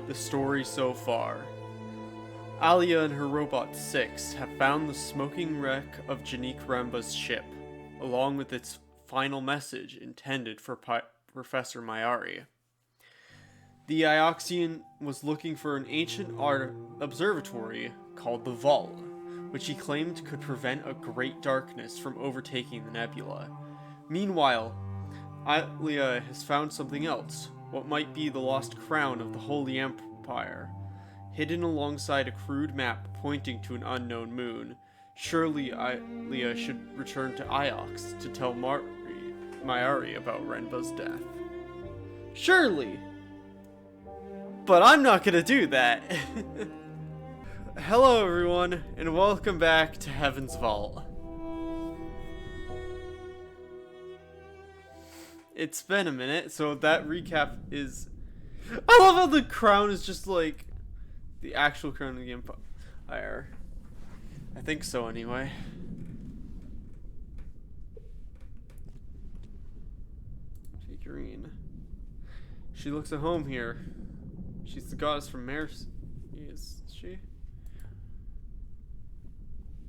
the story so far. Alia and her robot 6 have found the smoking wreck of Janik Remba's ship, along with its final message intended for Professor Myari. The Ioxian was looking for an ancient art observatory called the Vault, which he claimed could prevent a great darkness from overtaking the nebula. Meanwhile, Alia has found something else, what might be the lost crown of the Holy Empire, hidden alongside a crude map pointing to an unknown moon. Surely Alia should return to Iox to tell Myari about Renba's death. Surely! But I'm not gonna do that! Hello everyone, and welcome back to Heaven's Vault. It's been a minute, so that recap is... I love how the crown is just like the actual crown of the Empire. I think so anyway. Figurine. She looks at home here. She's the goddess from Myari, is she?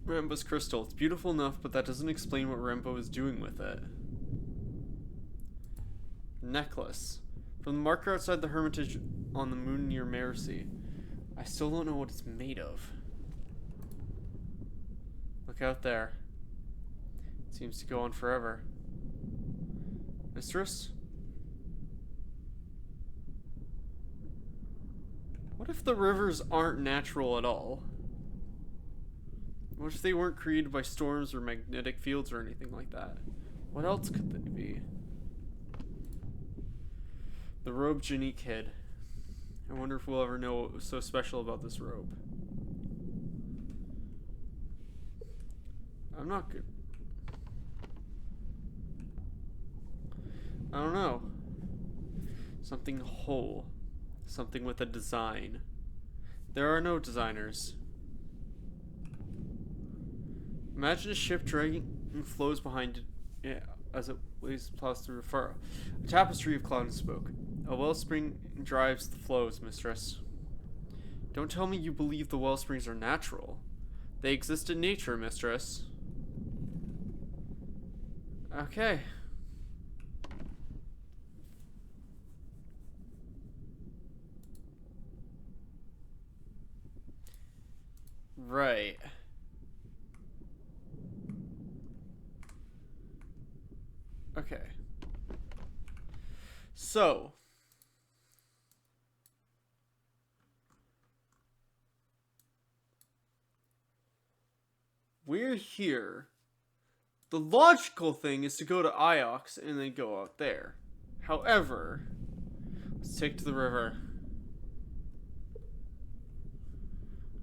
Remba's crystal. It's beautiful enough, but that doesn't explain what Remba is doing with it. Necklace. From the marker outside the hermitage on the moon near Myari. I still don't know what it's made of. Look out there. It seems to go on forever. Mistress? What if the rivers aren't natural at all? What if they weren't created by storms or magnetic fields or anything like that? What else could they be? The robe Janik hid. I wonder if we'll ever know what was so special about this robe. I'm not good. I don't know. Something whole. Something with a design. There are no designers. Imagine a ship dragging flows behind it as it waves plows through a furrow. A tapestry of cloud and smoke. A wellspring drives the flows, mistress. Don't tell me you believe the wellsprings are natural. They exist in nature, mistress. Okay. Right. Okay. So. We're here. The logical thing is to go to Iox and then go out there. However, let's take to the river.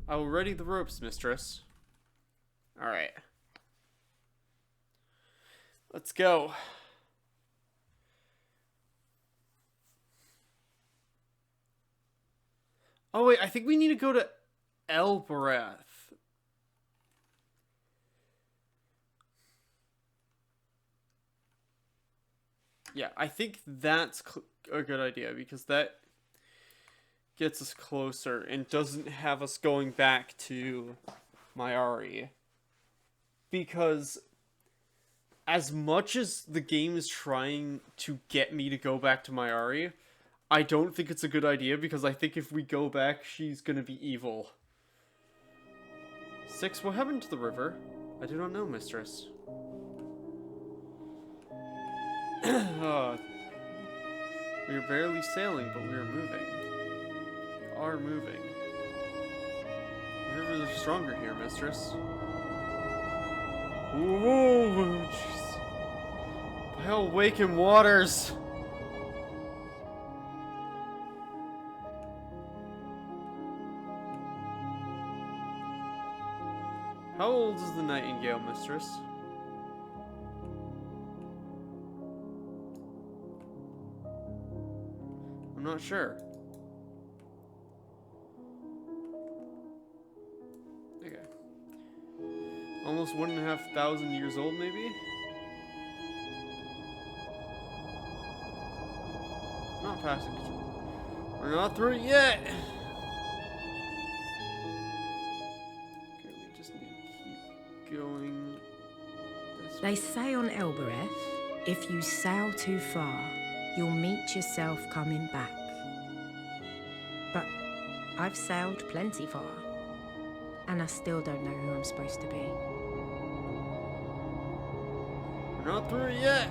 I will ready the ropes, mistress. Alright. Let's go. Oh wait, I think we need to go to Elbarath. Yeah, I think that's a good idea because that gets us closer and doesn't have us going back to Myari. Because as much as the game is trying to get me to go back to Myari, I don't think it's a good idea because I think if we go back, she's gonna be evil. 6, what happened to the river? I do not know, mistress. We are barely sailing, but we are moving. We are moving. The rivers are stronger here, mistress. Ooh, jeez. By all waking waters! How old is the nightingale, mistress? I'm not sure. Okay. Almost 1,500 years old, maybe? Not passing control. We're not through it yet! They say on Elbereth, if you sail too far, you'll meet yourself coming back. But I've sailed plenty far, and I still don't know who I'm supposed to be. We're not through yet.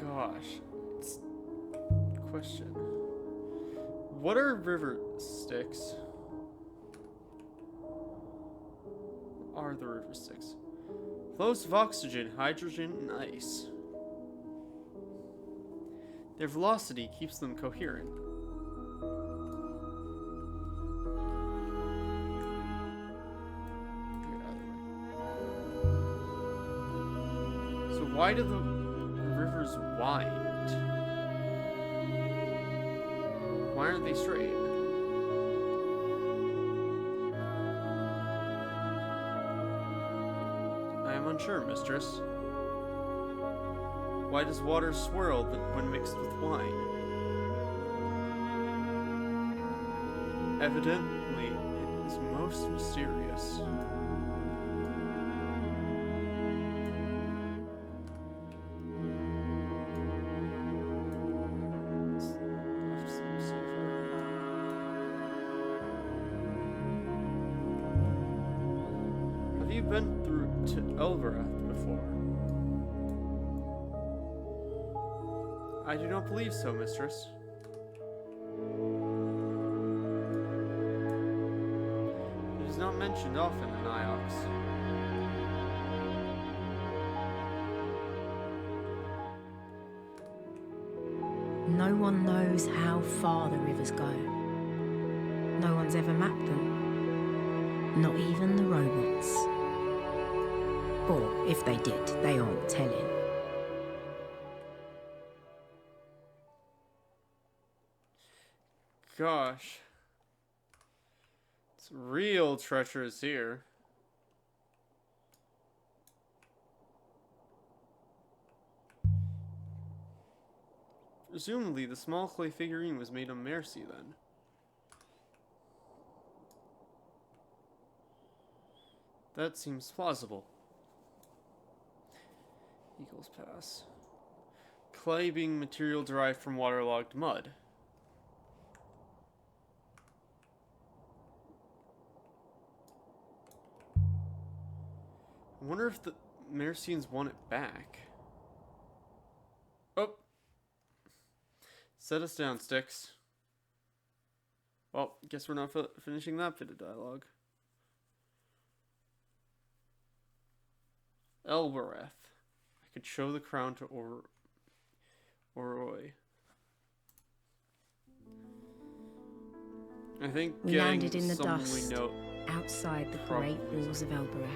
Gosh. Question. What are river sticks? What are the river sticks? Flows of oxygen, hydrogen, and ice. Their velocity keeps them coherent. So why do the rivers wind? Why aren't they straight? I am unsure, mistress. Why does water swirl when mixed with wine? Evidently, it is most mysterious. Have you been through to Elbereth before? I do not believe so, mistress. It is not mentioned often in Iox. No one knows how far the rivers go. No one's ever mapped them. Not even the robots. Or, if they did, they aren't telling. Gosh. It's real treacherous here. Presumably, the small clay figurine was made on Mercy then. That seems plausible. Eagles Pass. Clay being material derived from waterlogged mud. I wonder if the Mercians want it back. Oh! Set us down, Sticks. Well, guess we're not finishing that bit of dialogue. Elbereth. I could show the crown to Oroi. I think we landed in the someone dust we know outside the great walls of Elbereth.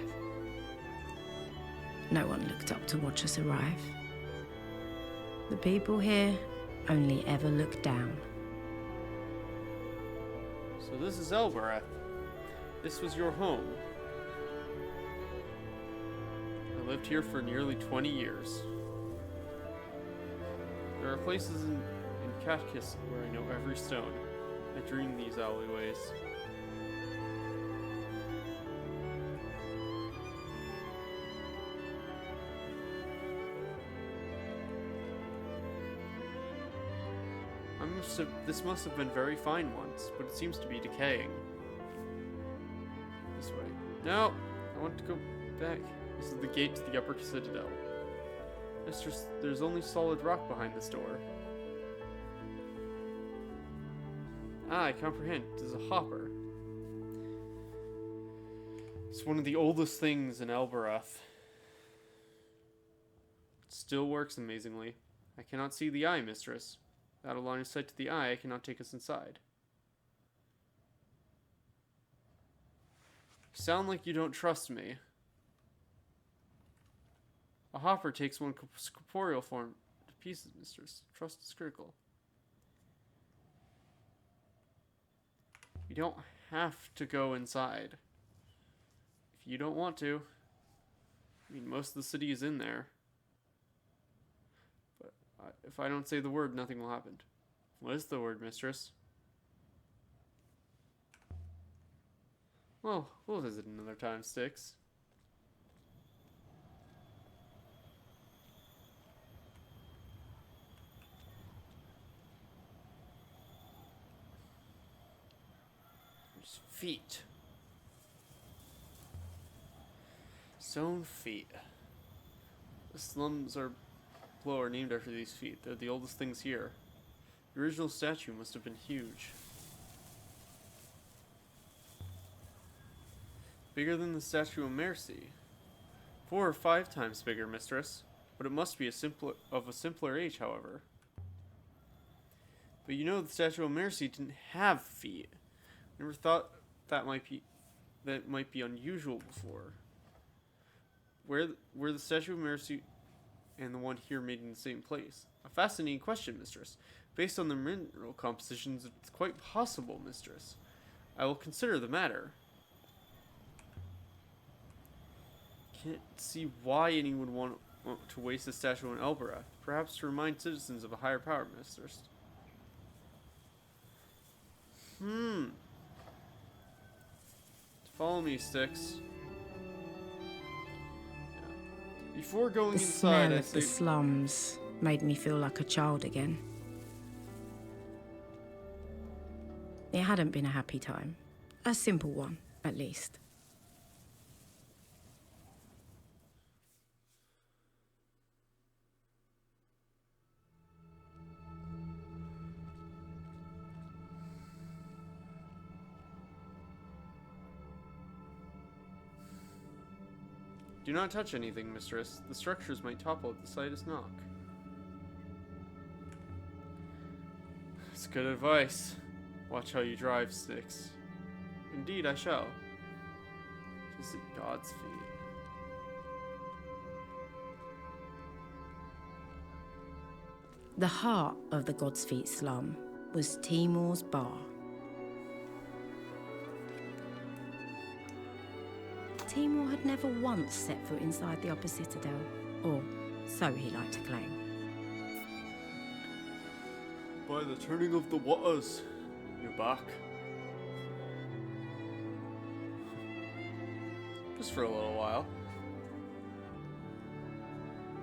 No one looked up to watch us arrive. The people here only ever look down. So this is Elbereth. This was your home. I lived here for nearly 20 years. There are places in Katkis where I know every stone. I dream these alleyways. This must have been very fine once, but it seems to be decaying. This way. No! I want to go back. This is the gate to the upper citadel. Mistress, there's only solid rock behind this door. Ah, I comprehend. It is a hopper. It's one of the oldest things in Elbereth. It still works amazingly. I cannot see the eye, mistress. Without a line of sight to the eye, I cannot take us inside. You sound like you don't trust me. A hopper takes one corporeal form to pieces, mistress. Trust is critical. You don't have to go inside. If you don't want to, I mean, most of the city is in there. But if I don't say the word, nothing will happen. What is the word, mistress? Well, we'll visit another time, Styx. There's feet. Stone feet. The slums below are named after these feet. They're the oldest things here. The original statue must have been huge. Bigger than the Statue of Mercy. 4 or 5 times bigger, mistress. But it must be of a simpler age, however. But you know the Statue of Mercy didn't have feet. Never thought that might be unusual before. Were the Statue of Mercy and the one here made in the same place? A fascinating question, mistress. Based on the mineral compositions, it's quite possible, mistress. I will consider the matter. Can't see why anyone would want to waste a statue on Elbera. Perhaps to remind citizens of a higher power, mistress. Follow me, Styx. Before going The inside, smell I of the say... slums made me feel like a child again. It hadn't been a happy time. A simple one, at least. Do not touch anything, mistress. The structures might topple at the slightest knock. That's good advice. Watch how you drive, Styx. Indeed, I shall. Just at God's feet. The heart of the God's Feet slum was Timur's bar. Timur had never once set foot inside the Upper Citadel, or so he liked to claim. By the turning of the waters, you're back. Just for a little while.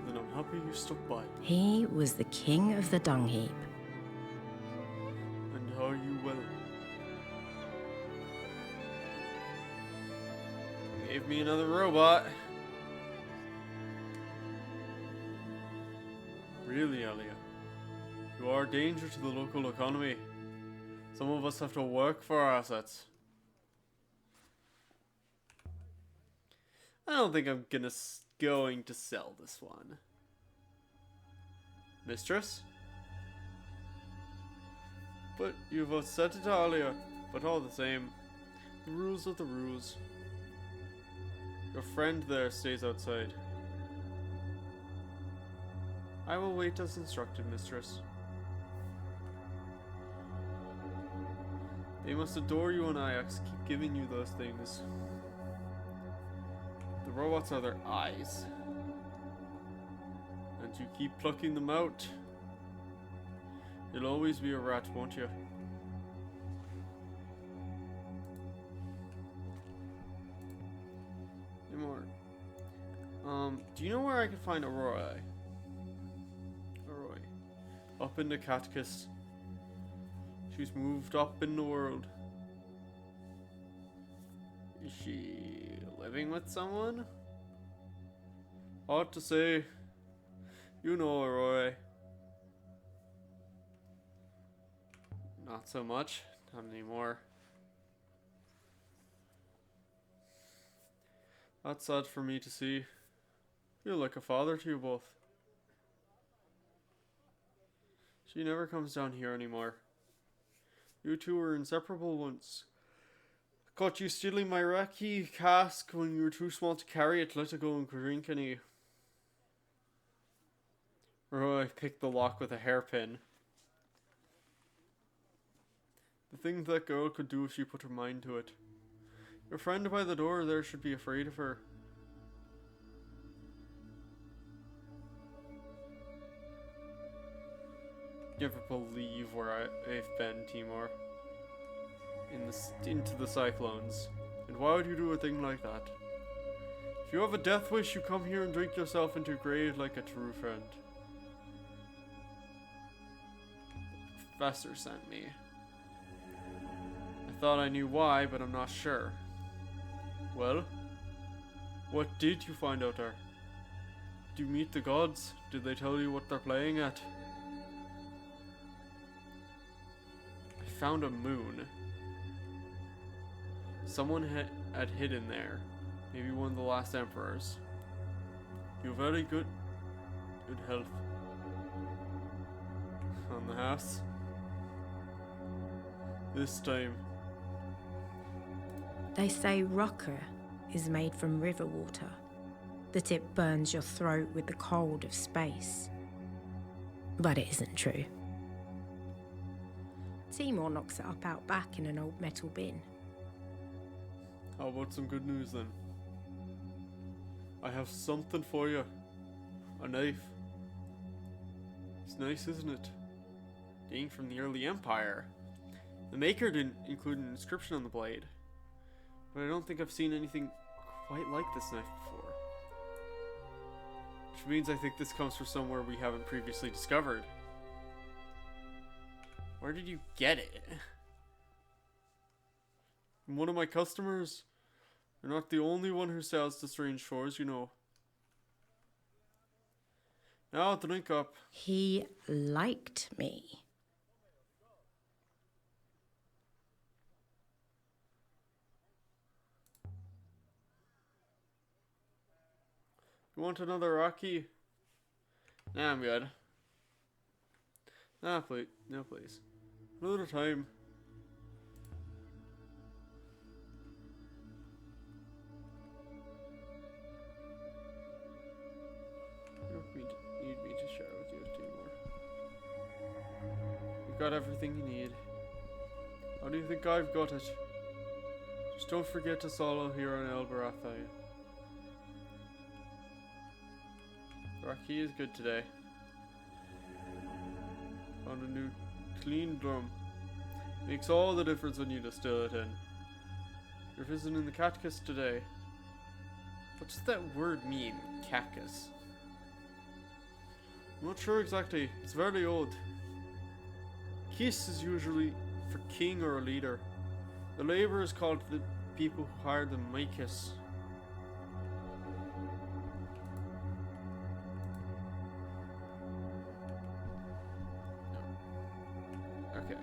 Then I'm happy you stuck by. He was the king of the dung heap. And are you well? Gave me another robot. Really, Elia? You are a danger to the local economy. Some of us have to work for our assets. I don't think I'm going to sell this one. Mistress? But you've said it earlier, but all the same. The rules are the rules. Your friend there stays outside. I will wait as instructed, mistress. They must adore you and Ajax keep giving you those things. The robots are their eyes. And you keep plucking them out. You'll always be a rat, won't you? Any more? Do you know where I can find Aurora? Aurora. Up in the Catechist. She's moved up in the world. Is she living with someone? Hard to say. You know, Aurora. Not so much. Not anymore. That's sad for me to see. You're like a father to you both. She never comes down here anymore. You two were inseparable once. Caught you stealing my Raki cask when you were too small to carry it, let it go and drink any. Roy picked the lock with a hairpin. The thing that girl could do if she put her mind to it. Your friend by the door there should be afraid of her. never believe where I've been, Timur. Into the cyclones. And why would you do a thing like that? If you have a death wish, you come here and drink yourself into a grave like a true friend. The professor sent me. I thought I knew why, but I'm not sure. Well, what did you find out there? Did you meet the gods? Did they tell you what they're playing at? I found a moon. Someone had hidden there. Maybe one of the last emperors. You're very good health. On the house. This time. They say rocker is made from river water, that it burns your throat with the cold of space. But it isn't true. Timur knocks it up out back in an old metal bin. How about some good news then? I have something for you. A knife. It's nice, isn't it? Dating from the early empire. The maker didn't include an inscription on the blade, but I don't think I've seen anything quite like this knife before. Which means I think this comes from somewhere we haven't previously discovered. Where did you get it? From one of my customers? You're not the only one who sells to strange shores, you know. Now drink up. He liked me. You want another Rocky? Nah, I'm good. Nah, please. No, please. Another time. You don't need me to share with you anymore. You've got everything you need. How do you think I've got it? Just don't forget to solo here on El Barathai. Rocky is good today. Found a new clean drum. Makes all the difference when you distill it in. You're visiting the cactus today. What does that word mean, cactus? I'm not sure exactly. It's very old. Kiss is usually for king or a leader. The labor is called the people who hire the Maikis. Okay.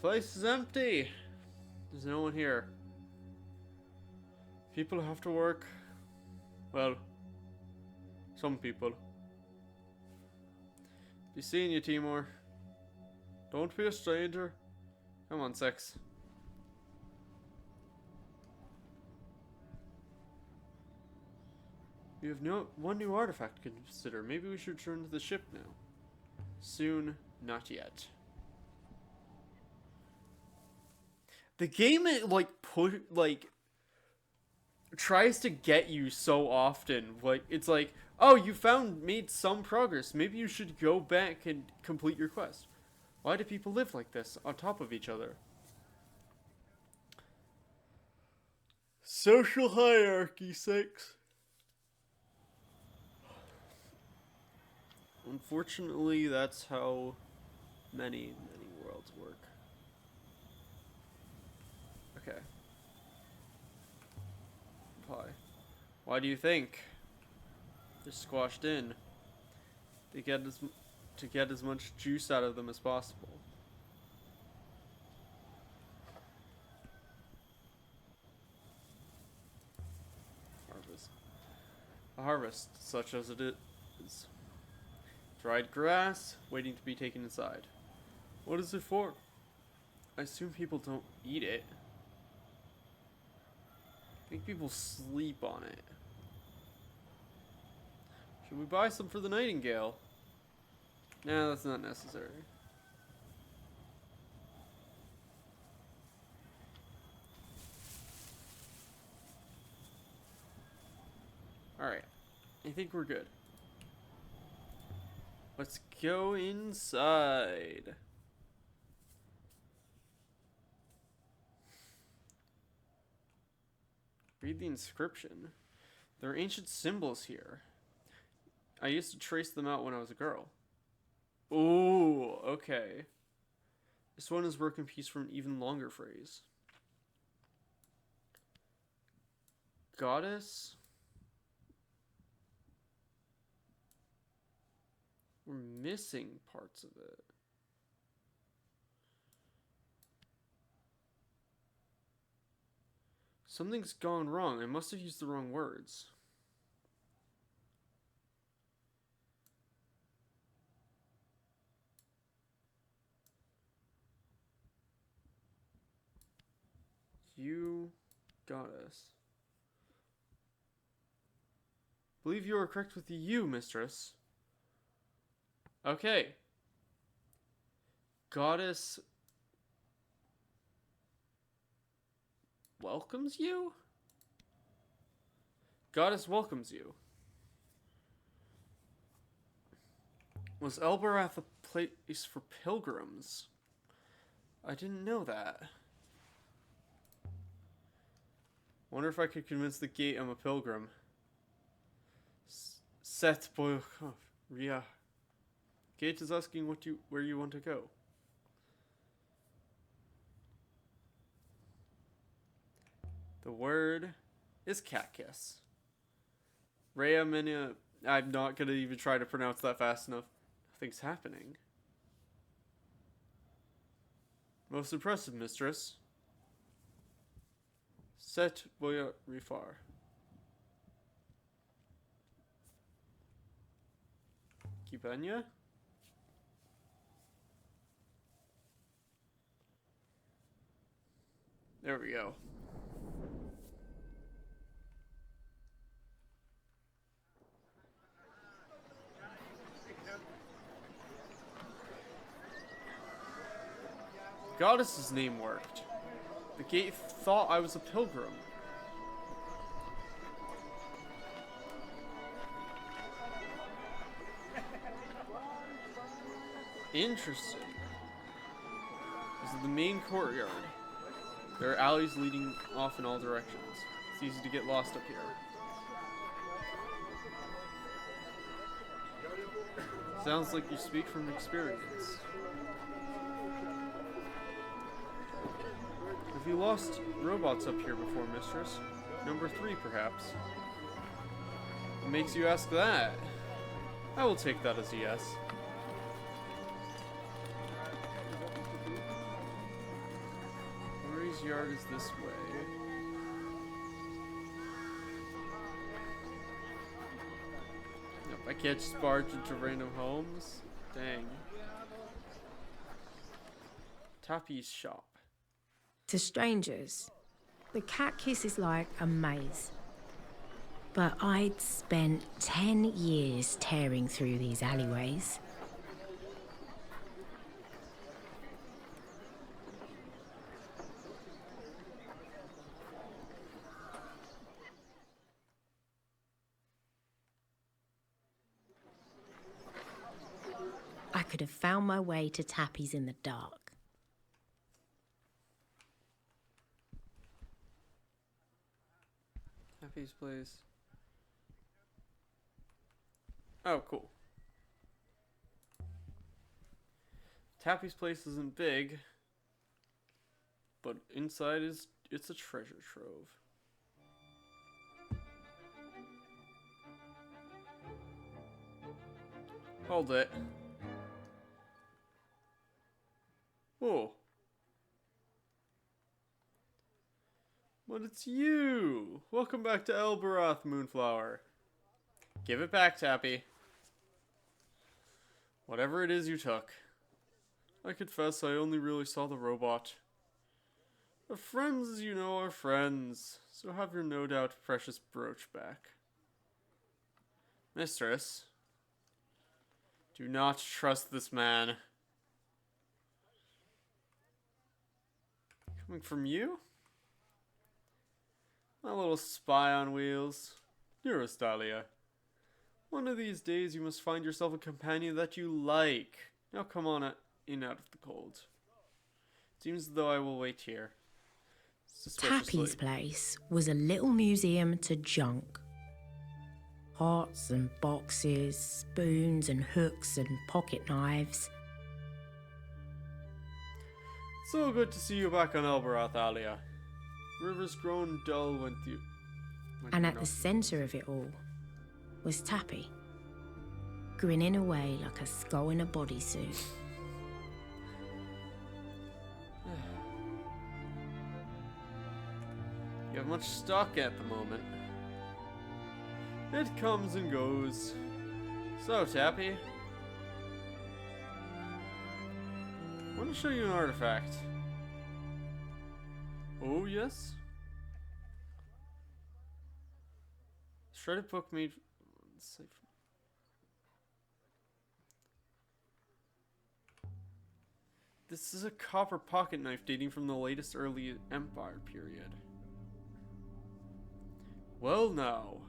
Place is empty. There's no one here. People have to work. Well, some people. Be seeing you, Timur. Don't be a stranger. Come on, sex. We have one new artifact to consider. Maybe we should return to the ship now. Soon, not yet. The game, tries to get you so often. Like, it's like, oh, you made some progress. Maybe you should go back and complete your quest. Why do people live like this, on top of each other? Social hierarchy 6. Unfortunately, that's how many worlds work. Okay. Why do you think? They're squashed in. To get as much juice out of them as possible. Harvest. A harvest, such as it is. Dried grass, waiting to be taken inside. What is it for? I assume people don't eat it. I think people sleep on it. Should we buy some for the nightingale? Nah, that's not necessary. Alright. I think we're good. Let's go inside. Read the inscription. There are ancient symbols here. I used to trace them out when I was a girl. Ooh, okay. This one is broken piece from an even longer phrase. Goddess? We're missing parts of it. Something's gone wrong. I must have used the wrong words. You goddess. Believe you are correct with the you, mistress. Okay. Goddess welcomes you? Goddess welcomes you. Was Elbarath a place for pilgrims? I didn't know that. Wonder if I could convince the gate I'm a pilgrim. Set Boyokov. Ria. Gate is asking where you want to go. The word is Kakis. Rhea Minia. I'm not gonna even try to pronounce that fast enough. Nothing's happening. Most impressive, mistress. Set Boya Rifar. Kibanya? There we go. Goddess's name worked. The gate thought I was a pilgrim. Interesting. This is the main courtyard. There are alleys leading off in all directions. It's easy to get lost up here. Sounds like you speak from experience. Have you lost robots up here before, mistress? Number 3, perhaps. What makes you ask that? I will take that as a yes. Myari's yard is this way. Nope, I can't just barge into random homes. Dang. Tappy's shop. To strangers, the cat kiss is like a maze. But I'd spent 10 years tearing through these alleyways. I could have found my way to Tappy's in the dark. Tappy's place. Oh, cool. Tappy's place isn't big, but inside it's a treasure trove. Hold it. Oh. But it's you! Welcome back to Elbarath, Moonflower. Give it back, Tappy. Whatever it is you took. I confess I only really saw the robot. But friends, as you know, are friends. So have your no doubt precious brooch back. Mistress. Do not trust this man. Coming from you? A little spy on wheels. Dearest Dahlia, one of these days you must find yourself a companion that you like. Now come on in out of the cold. Seems as though I will wait here. Suspiciously. Tappy's place was a little museum to junk. Pots and boxes, spoons and hooks and pocket knives. So good to see you back on Elberath, Alia. River's grown dull And at the centre of it all was Tappy, grinning away like a skull in a bodysuit. You have much stock at the moment. It comes and goes. So, Tappy, I want to show you an artifact. Oh, yes? Shredded book made... This is a copper pocket knife dating from the latest early Empire period. Well now,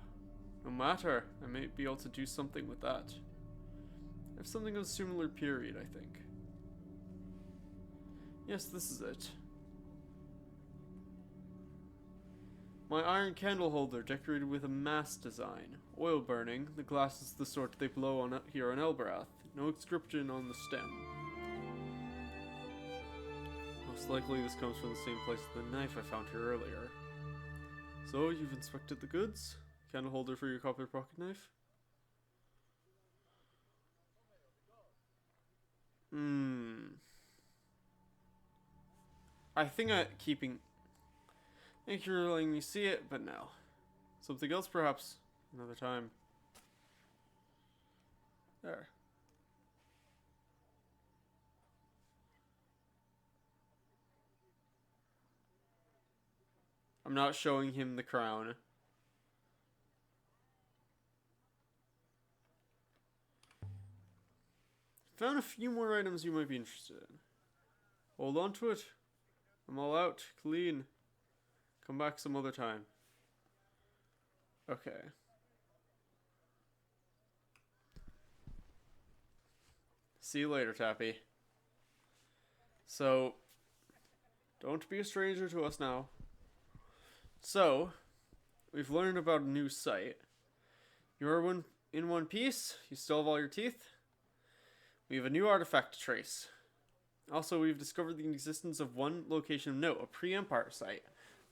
no matter, I may be able to do something with that. I have something of a similar period, I think. Yes, this is it. My iron candle holder decorated with a mast design. Oil burning, the glass is the sort they blow on here on Elberath. No inscription on the stem. Most likely this comes from the same place as the knife I found here earlier. So, you've inspected the goods? Candle holder for your copper pocket knife? I think Thank you for letting me see it, but no. Something else perhaps, another time. There. I'm not showing him the crown. Found a few more items you might be interested in. Hold on to it. I'm all out. Clean. Come back some other time. Okay. See you later, Tappy. So, don't be a stranger to us now. So, we've learned about a new site. You're in one piece. You still have all your teeth. We have a new artifact to trace. Also, we've discovered the existence of one location of note, a pre-Empire site.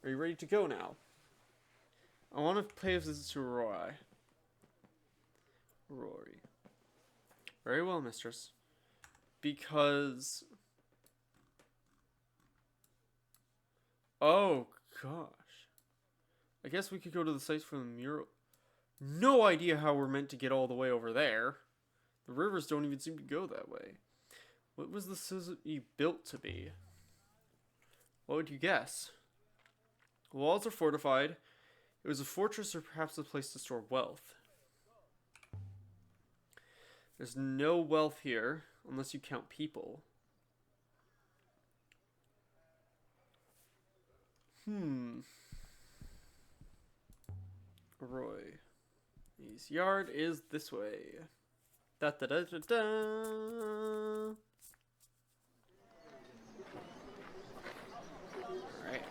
Are you ready to go now? I want to pay a visit to Rory. Very well, mistress. Because... Oh, gosh. I guess we could go to the site for the mural. No idea how we're meant to get all the way over there. The rivers don't even seem to go that way. What was the city built to be? What would you guess? The walls are fortified. It was a fortress or perhaps a place to store wealth. There's no wealth here, unless you count people. Roy. His yard is this way. Da da da da da. Alright.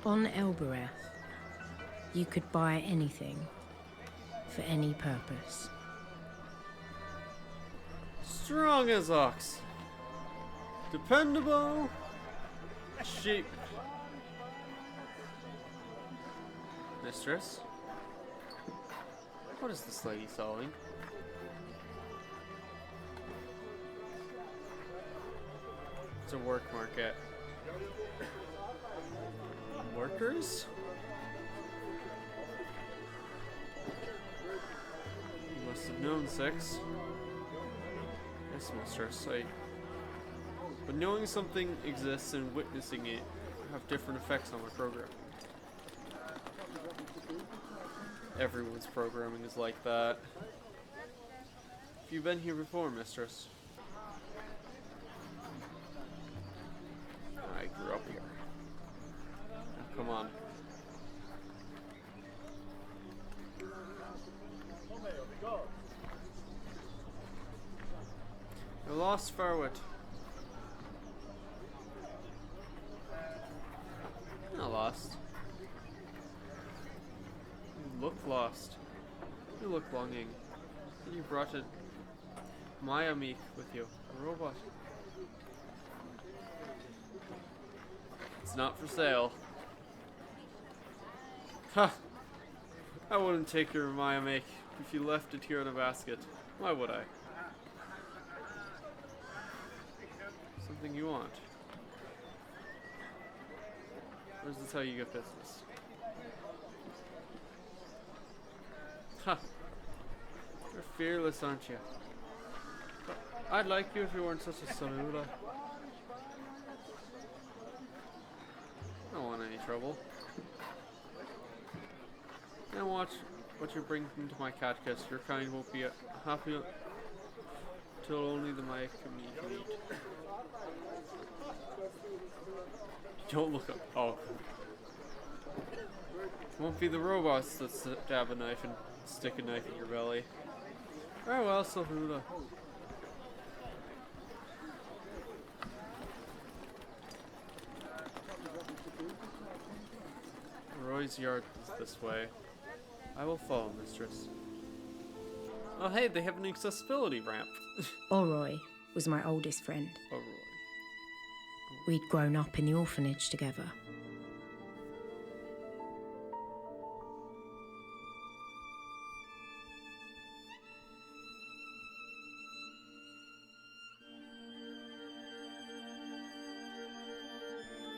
On Elberath, you could buy anything for any purpose. Strong as ox. Dependable. Sheep. Mistress? What is this lady selling? It's a work market. Workers? You must have known 6. Yes, mistress, but knowing something exists and witnessing it have different effects on my programming. Everyone's programming is like that. you been here before, mistress? I grew up here. Now, come on. You're lost, Farwood. You're not lost. You look lost. You look longing. You brought a Myari with you, a robot. It's not for sale. Ha! I wouldn't take your Myari if you left it here in a basket. Why would I? Something you want. Or is this how you get business? Ha! You're fearless, aren't you? But I'd like you if you weren't such a salula. I don't want any trouble. And watch what you bring into my catchcase. Your kind won't be happy till only the Maya can eat. Don't look up. Oh. It won't be the robots that stab a knife and stick a knife in your belly. Oh well, Salula. Roy's yard is this way. I will follow, mistress. Oh hey, they have an accessibility ramp. Oroy was my oldest friend. Oh, Roy. We'd grown up in the orphanage together.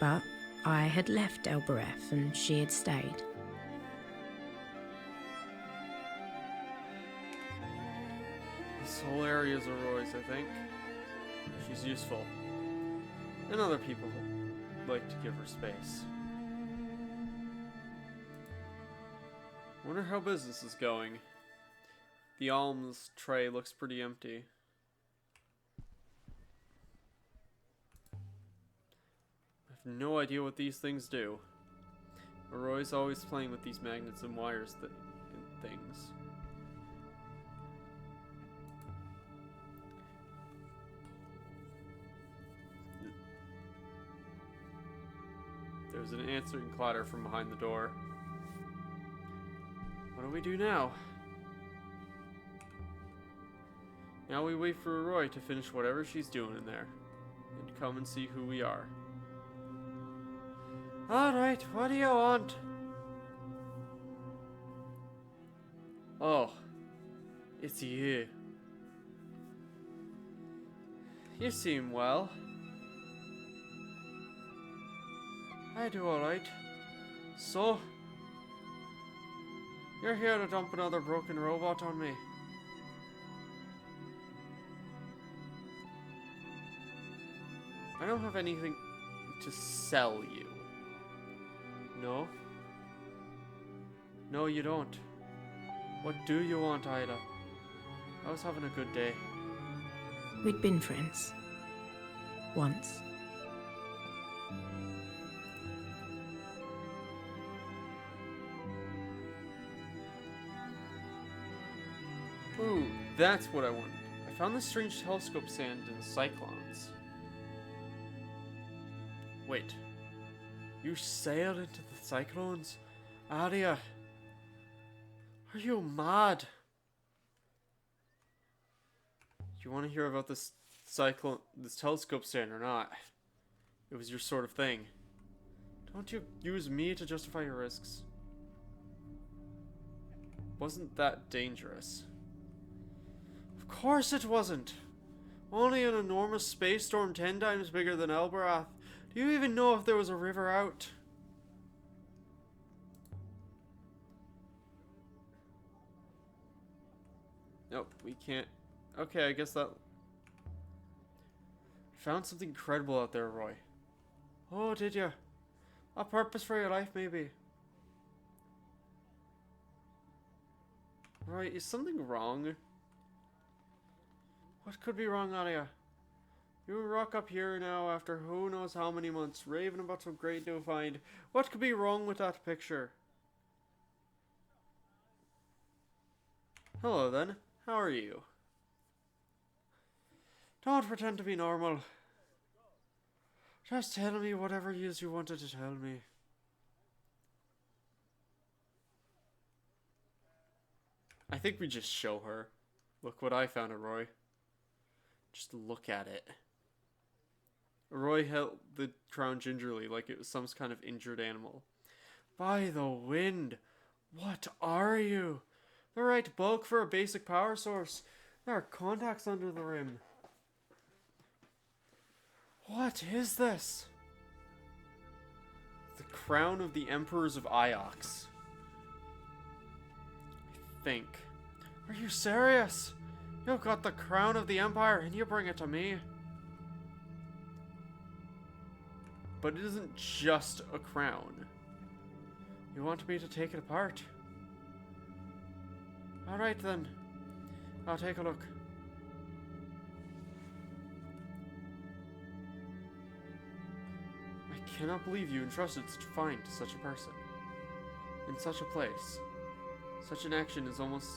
But I had left Elbereth and she had stayed. This whole area is a Roy's, I think. She's useful. And other people like to give her space. Wonder how business is going. The alms tray looks pretty empty. I have no idea what these things do. Roy's always playing with these magnets and wires and things. There's an answering clatter from behind the door. What do we do now? Now we wait for Roy to finish whatever she's doing in there. And come and see who we are. Alright, what do you want? Oh. It's you. You seem well. I do alright. So, you're here to dump another broken robot on me. I don't have anything to sell you. No? No, you don't. What do you want, Ida? I was having a good day. We'd been friends. Once. Ooh, that's what I wanted. I found this strange telescope sand in the cyclones. Wait. You sailed into the cyclones? Aria. Are you mad? You want to hear about this telescope stand or not? It was your sort of thing. Don't you use me to justify your risks. Wasn't that dangerous? Of course it wasn't. Only an enormous space storm 10 times bigger than Elberath. Do you even know if there was a river out? Nope, we can't. Okay, I guess that... Found something incredible out there, Roy. Oh, did you? A purpose for your life, maybe. Roy, is something wrong? What could be wrong, Alia? You rock up here now after who knows how many months, raving about some great new find. What could be wrong with that picture? Hello then, how are you? Don't pretend to be normal. Just tell me whatever it is you wanted to tell me. I think we just show her. Look what I found, Roy. Just look at it. Roy held the crown gingerly like it was some kind of injured animal. By the wind, what are you? The right bulk for a basic power source. There are contacts under the rim. What is this? The crown of the Emperors of Iox. I think. Are you serious? You've got the crown of the Empire and you bring it to me? But it isn't just a crown. You want me to take it apart? Alright then. I'll take a look. I cannot believe you entrusted such a find to such a person. In such a place. Such an action is almost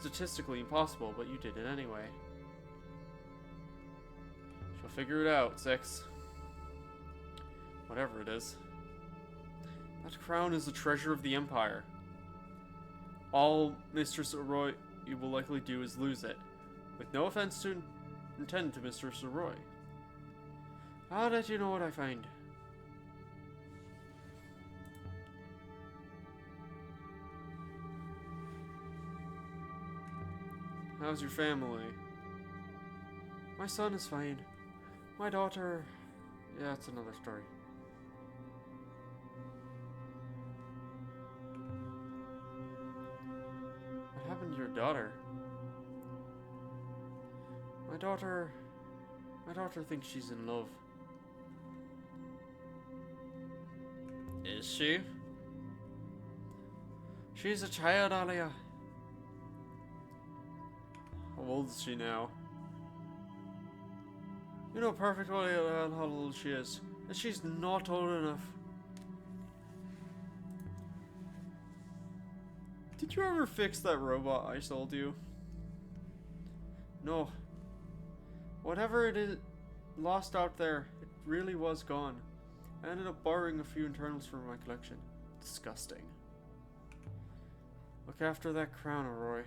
statistically impossible, but you did it anyway. She'll figure it out, 6. Whatever it is. That crown is the treasure of the Empire. All Mistress Roy will likely do is lose it. With no offense to intend to Mistress Roy. I'll let you know what I find. How's your family? My son is fine. My daughter... Yeah, it's another story. What happened to your daughter? My daughter thinks she's in love. Is she? She's a child, Alia. How old is she now? You know perfectly well how old she is. And she's not old enough. Did you ever fix that robot I sold you? No. Whatever it is lost out there, it really was gone. I ended up borrowing a few internals from my collection. Disgusting. Look after that crown, Roy.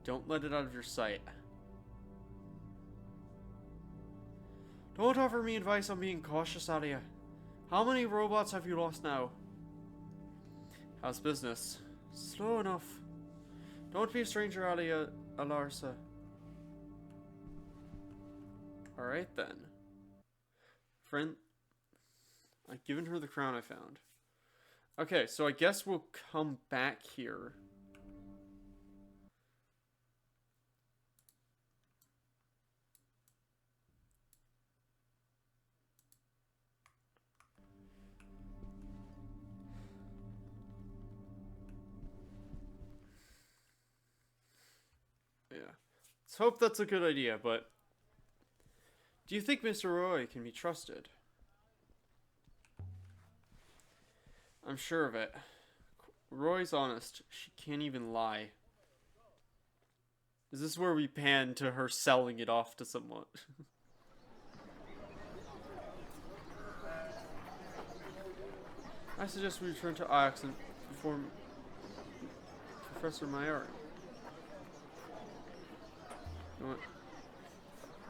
Don't let it out of your sight. Don't offer me advice on being cautious, Alia. How many robots have you lost now? How's business? Slow enough. Don't be a stranger, Alia Alarsa. Alright then. Friend, I've given her the crown I found. Okay, so I guess we'll come back here. Yeah. Let's hope that's a good idea, but... Do you think Mr. Roy can be trusted? I'm sure of it. Roy's honest. She can't even lie. Is this where we pan to her selling it off to someone? I suggest we return to Iox and inform Professor Myari. You know what?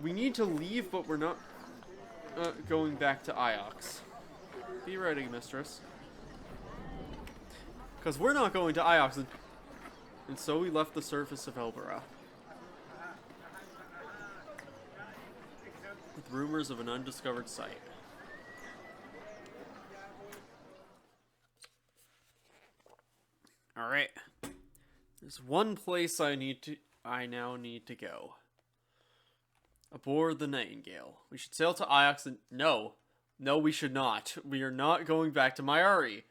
We need to leave, but we're not going back to Iox. Be ready, mistress. Because we're not going to Iox, and so we left the surface of Elbera. With rumors of an undiscovered site. Alright. There's one place I now need to go. Aboard the Nightingale. We should sail to Iox and... No. No, we should not. We are not going back to Myari.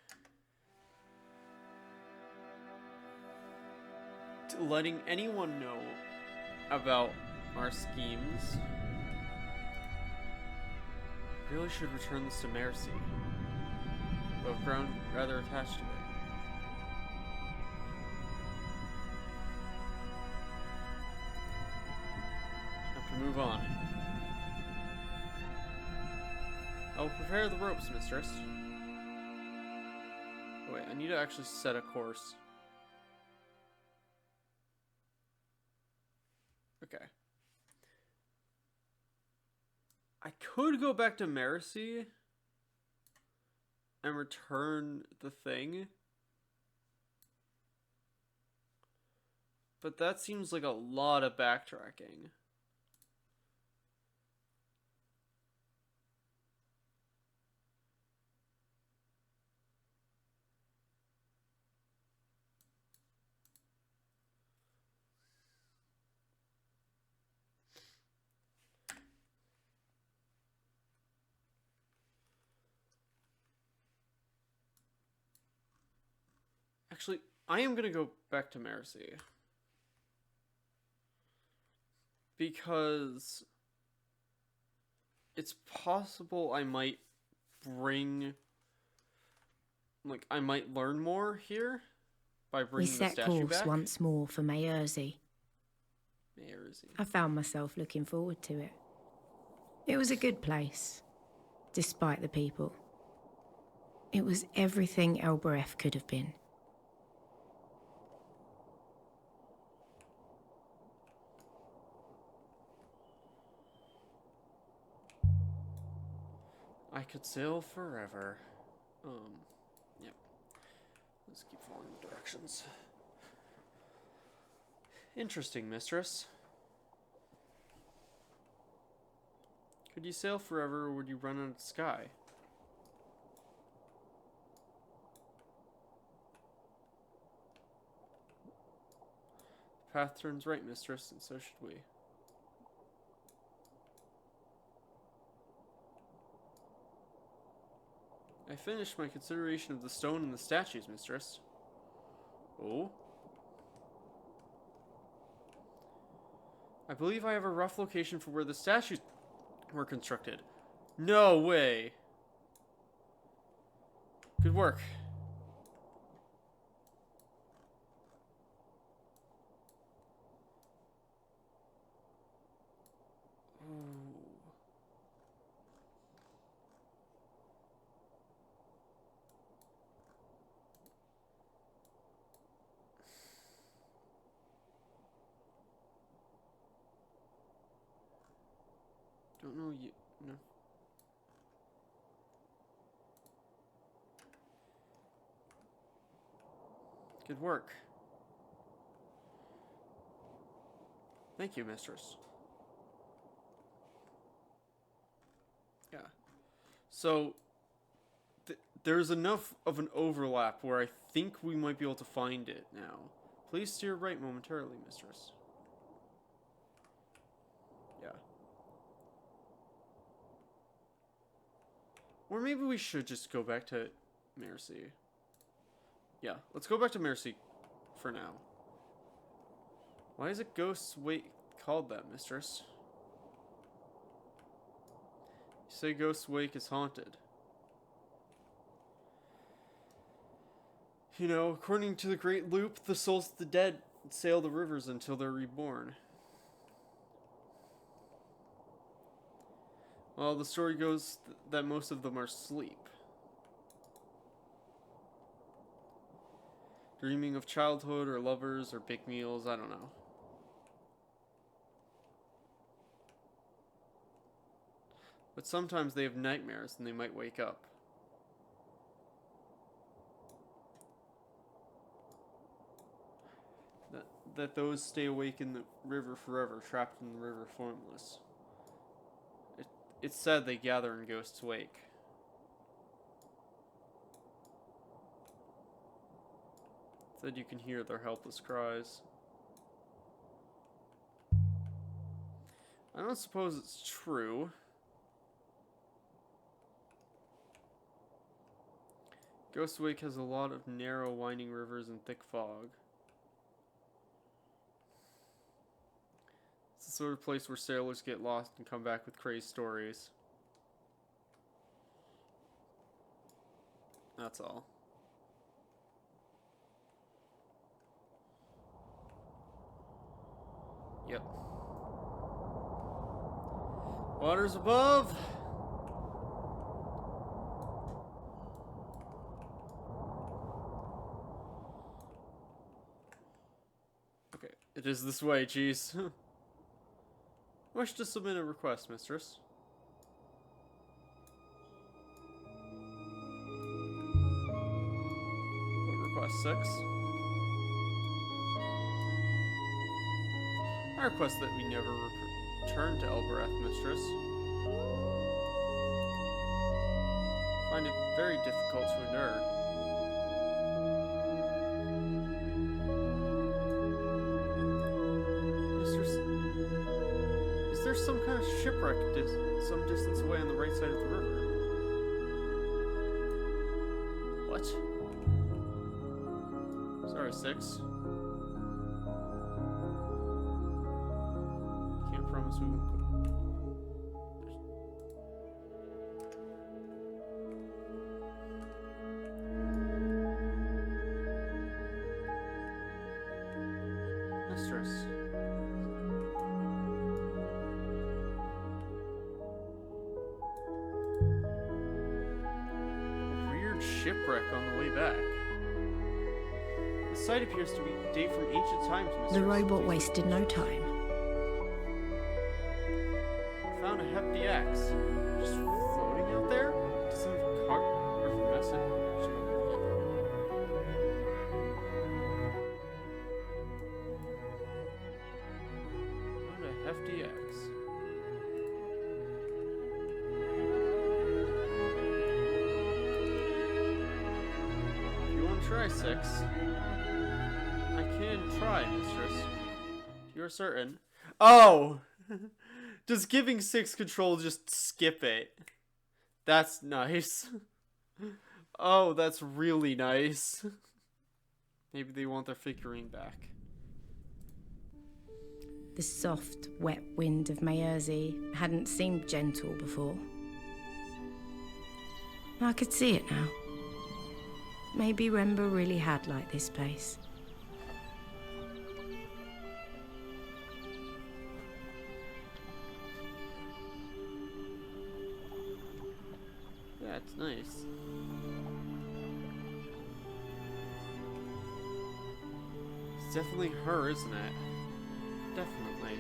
Letting anyone know about our schemes. Really should return this to Mercy, but I've grown rather attached to it. Have to move on. I will prepare the ropes, mistress. Oh, wait, I need to actually set a course. Okay. I could go back to Mercy and return the thing. But that seems like a lot of backtracking. Actually, I am going to go back to Mercy. Because it's possible I might bring... Like, I might learn more here by We bringing the set statue course back. once more for Myari. I found myself looking forward to it. It was a good place, despite the people. It was everything Elbereth could have been. I could sail forever. Yep. Let's keep following the directions. Interesting, mistress. Could you sail forever, or would you run out of sky? The path turns right, mistress, and so should we. I finished my consideration of the stone and the statues, mistress. Oh? I believe I have a rough location for where the statues were constructed. No way! Good work. Don't know you. No. Good work. Thank you, mistress. Yeah. So, there's enough of an overlap where I think we might be able to find it now. Please steer right momentarily, mistress. Yeah. Or maybe we should just go back to Mercy. Yeah, let's go back to Mercy for now. Why is it Ghost's Wake called that, mistress? You say Ghost's Wake is haunted. You know, according to the Great Loop, the souls of the dead sail the rivers until they're reborn. Well, the story goes that most of them are asleep. Dreaming of childhood or lovers or big meals, I don't know. But sometimes they have nightmares and they might wake up. That those stay awake in the river forever, trapped in the river formless. It's said they gather in Ghost's Wake. It's said you can hear their helpless cries. I don't suppose it's true. Ghost's Wake has a lot of narrow, winding rivers and thick fog. It's the sort of place where sailors get lost and come back with crazy stories. That's all. Yep. Waters above. Okay, it is this way, jeez. Wish to submit a request, mistress. Request 6. I request that we never return to Elbereth, mistress. Find it very difficult to endure. Mistress, is there some kind of shipwreck some distance away on the right side of the river? What? Sorry, 6. Can't promise we won't go. Mistress. A weird shipwreck on the way back. The site appears to date from ancient times, mistress. The robot wasted no time. Found a hefty axe. Just floating out there? Does it have a cart or a message? Found a hefty axe. You want to try 6? I can try, mistress. You're certain. Oh! Does giving 6 control just skip it? That's nice. Oh, that's really nice. Maybe they want their figurine back. The soft, wet wind of Myari hadn't seemed gentle before. I could see it now. Maybe Remba really had liked this place. Yeah, it's nice. It's definitely her, isn't it? Definitely.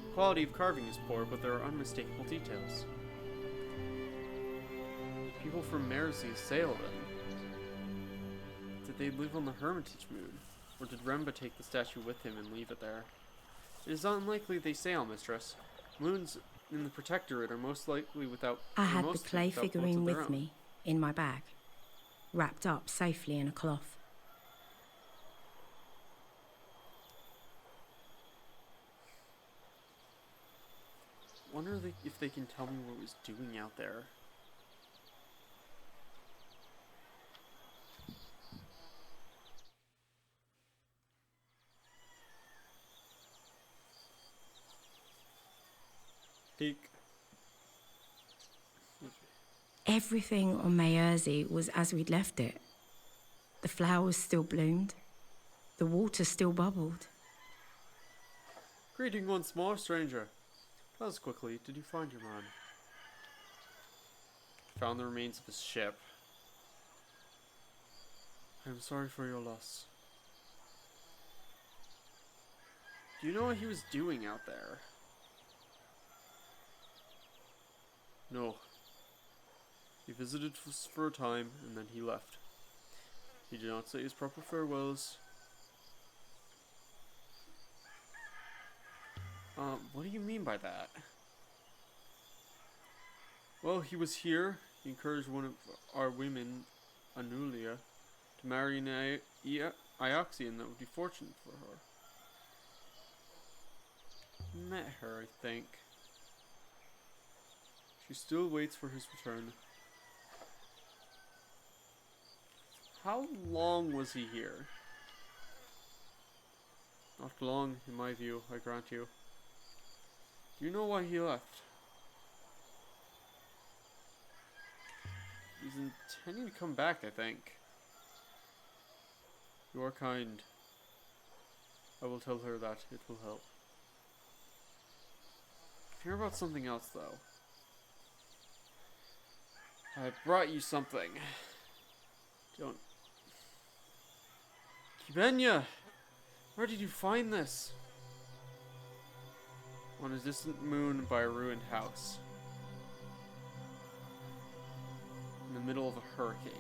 The quality of carving is poor, but there are unmistakable details. People from Myari sailed in. Did they live on the Hermitage Moon? Or did Remba take the statue with him and leave it there? It is unlikely they sail, mistress. Moons in the Protectorate are most likely without... I had the clay figurine with me, in my bag, wrapped up safely in a cloth. Wonder if they can tell me what it was doing out there. Peek. Everything on Myari was as we'd left it. The flowers still bloomed. The water still bubbled. Greeting once more, stranger. Tell us quickly, did you find your man? Found the remains of his ship. I am sorry for your loss. Do you know what he was doing out there? No. He visited for a time, and then he left. He did not say his proper farewells. What do you mean by that? Well, he was here. He encouraged one of our women, Anulia, to marry an Ioxian that would be fortunate for her. Met her, I think. She still waits for his return. How long was he here? Not long, in my view, I grant you. Do you know why he left? He's intending to come back, I think. You are kind. I will tell her that. It will help. Hear about something else, though. I brought you something. Don't... Kibenya! Where did you find this? On a distant moon by a ruined house. In the middle of a hurricane.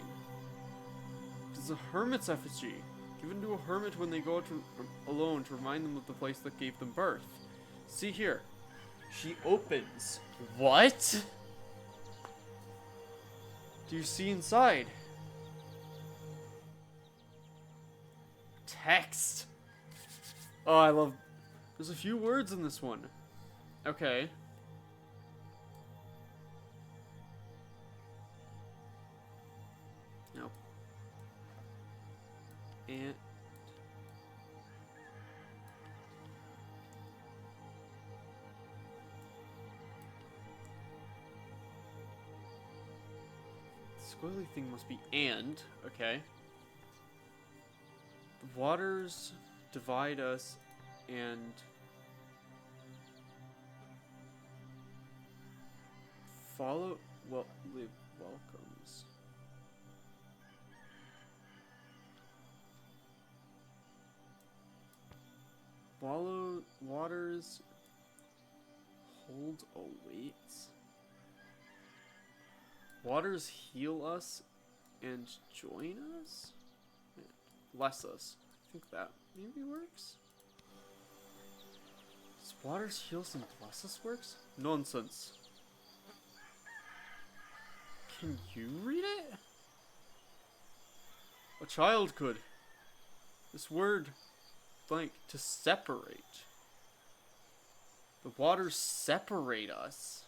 It is a hermit's effigy, given to a hermit when they go out alone to remind them of the place that gave them birth. See here. She opens. What? Do you see inside? Text. Oh, I love... There's a few words in this one. Okay. Nope. And... squiggly thing must be and. Okay. The waters divide us and... follow... well, live welcomes. Follow waters hold awaits. Waters heal us and join us? Bless us. I think that maybe works. Does waters heal us and bless us works? Nonsense. Can you read it? A child could. This word, blank, to separate. The waters separate us.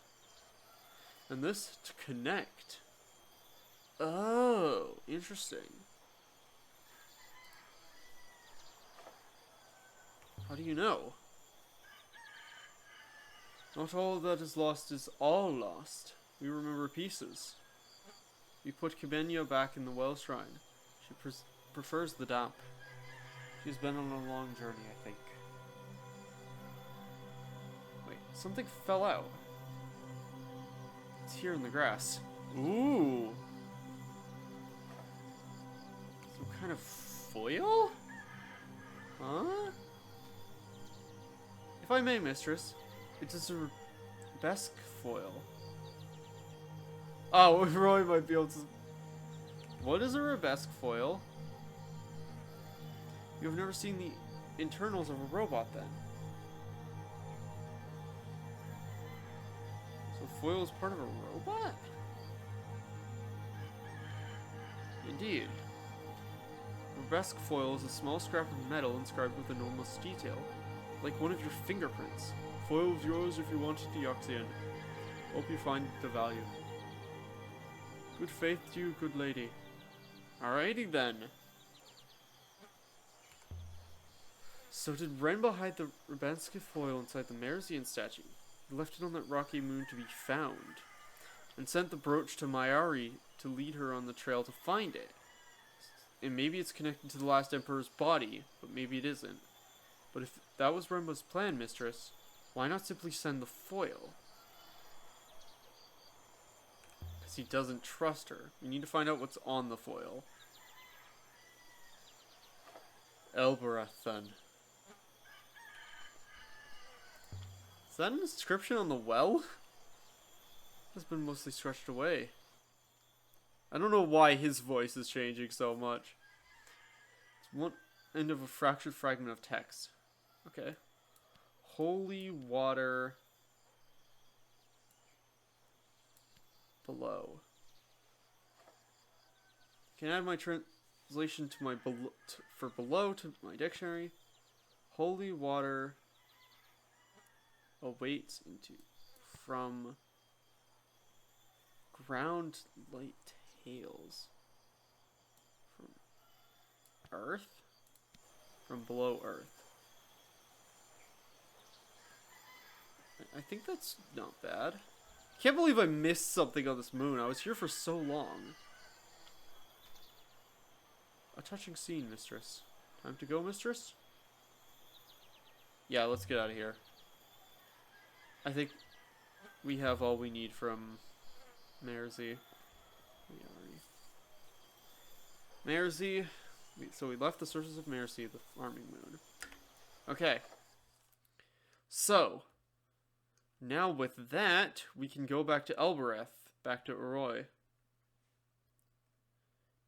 And this to connect. Oh, interesting. How do you know? Not all that is lost is all lost. We remember pieces. We put Kibenya back in the well shrine. She prefers the damp. She's been on a long journey, I think. Wait, something fell out. It's here in the grass. Ooh. Some kind of foil? Huh? If I may, mistress, it is a arabesque foil. Oh, Roy might be able to... What is a arabesque foil? You have never seen the internals of a robot, then? So foil is part of a robot? Indeed. Arabesque foil is a small scrap of metal inscribed with enormous detail, like one of your fingerprints. Foil is yours if you want it, Deoxyan. Hope you find the value. Good faith to you, good lady. Alrighty then. So did Renba hide the Rabanska foil inside the Merzian statue? He left it on that rocky moon to be found, and sent the brooch to Myari to lead her on the trail to find it. And maybe it's connected to the last Emperor's body, but maybe it isn't. But if that was Renba's plan, mistress, why not simply send the foil? Because he doesn't trust her. We need to find out what's on the foil. Elbereth, then. Is that an inscription on the well? It's been mostly stretched away. I don't know why his voice is changing so much. It's one end of a fractured fragment of text. Okay. Holy water below. Can I add my translation to my for below to my dictionary? Holy water awaits into from ground light tales from earth, from below earth. I think that's not bad. Can't believe I missed something on this moon. I was here for so long. A touching scene, mistress. Time to go, mistress? Yeah, let's get out of here. I think we have all we need from Myari. Myari. So we left the surface of Myari, the farming moon. Okay. So, now with that, we can go back to Elbereth, back to Uroi.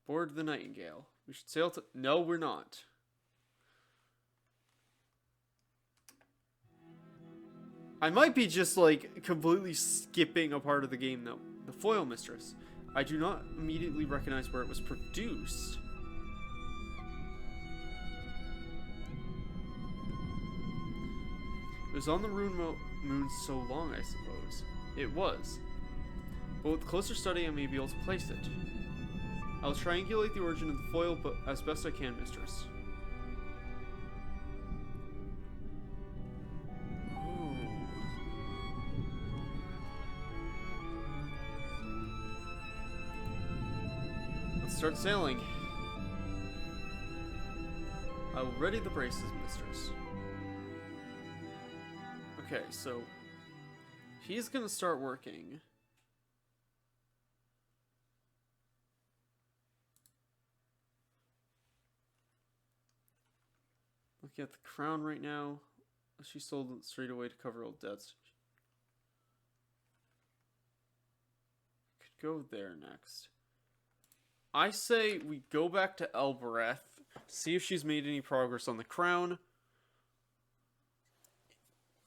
Board the Nightingale. We should sail to... No, we're not. I might be just, like, completely skipping a part of the game, though. The Foil Mistress. I do not immediately recognize where it was produced. It was on the moon so long, I suppose. It was. But with closer study, I may be able to place it. I'll triangulate the origin of the foil, but as best I can, mistress. Ooh. Let's start sailing. I will ready the braces, mistress. Okay, so he's gonna start working. Looking at the crown right now. She sold it straight away to cover old debts. Could go there next. I say we go back to Elbereth, see if she's made any progress on the crown.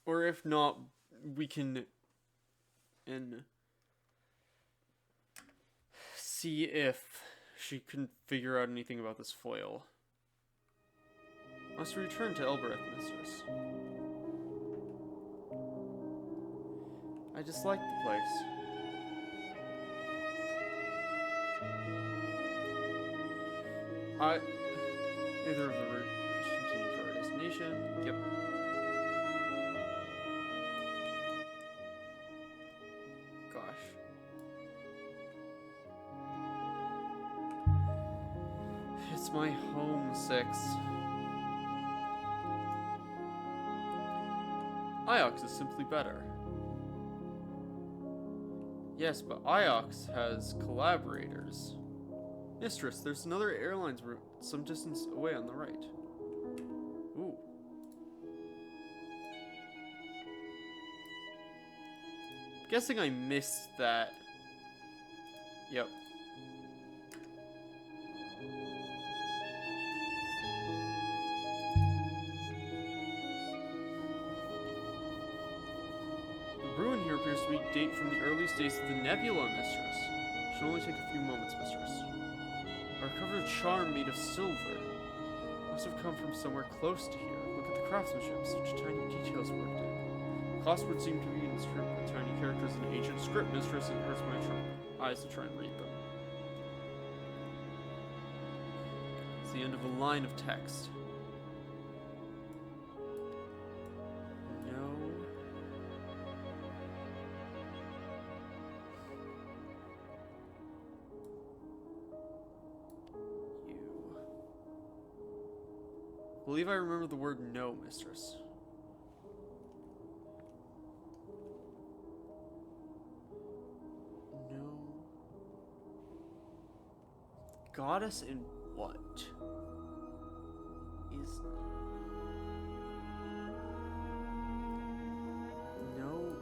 Or if not, we can see if she can figure out anything about this foil. Must return to Elbereth, mistress. I dislike the place. Either of the route continue to our destination. Yep. Gosh. It's my home, 6. Iox is simply better. Yes, but Iox has collaborators. Mistress, there's another airlines route some distance away on the right. Ooh. Guessing I missed that. Yep. The ruin here appears to be date from the earliest days of the Nebula, mistress. Should only take a few moments, mistress. A recovered charm made of silver. Must have come from somewhere close to here. Look at the craftsmanship, such tiny details worked in. Class would seem to be inscribed with tiny characters in ancient script, mistress, and it hurts my eyes to try and read them. It's the end of a line of text. No. You. Believe I remember the word no, mistress. Goddess in what? Is... No,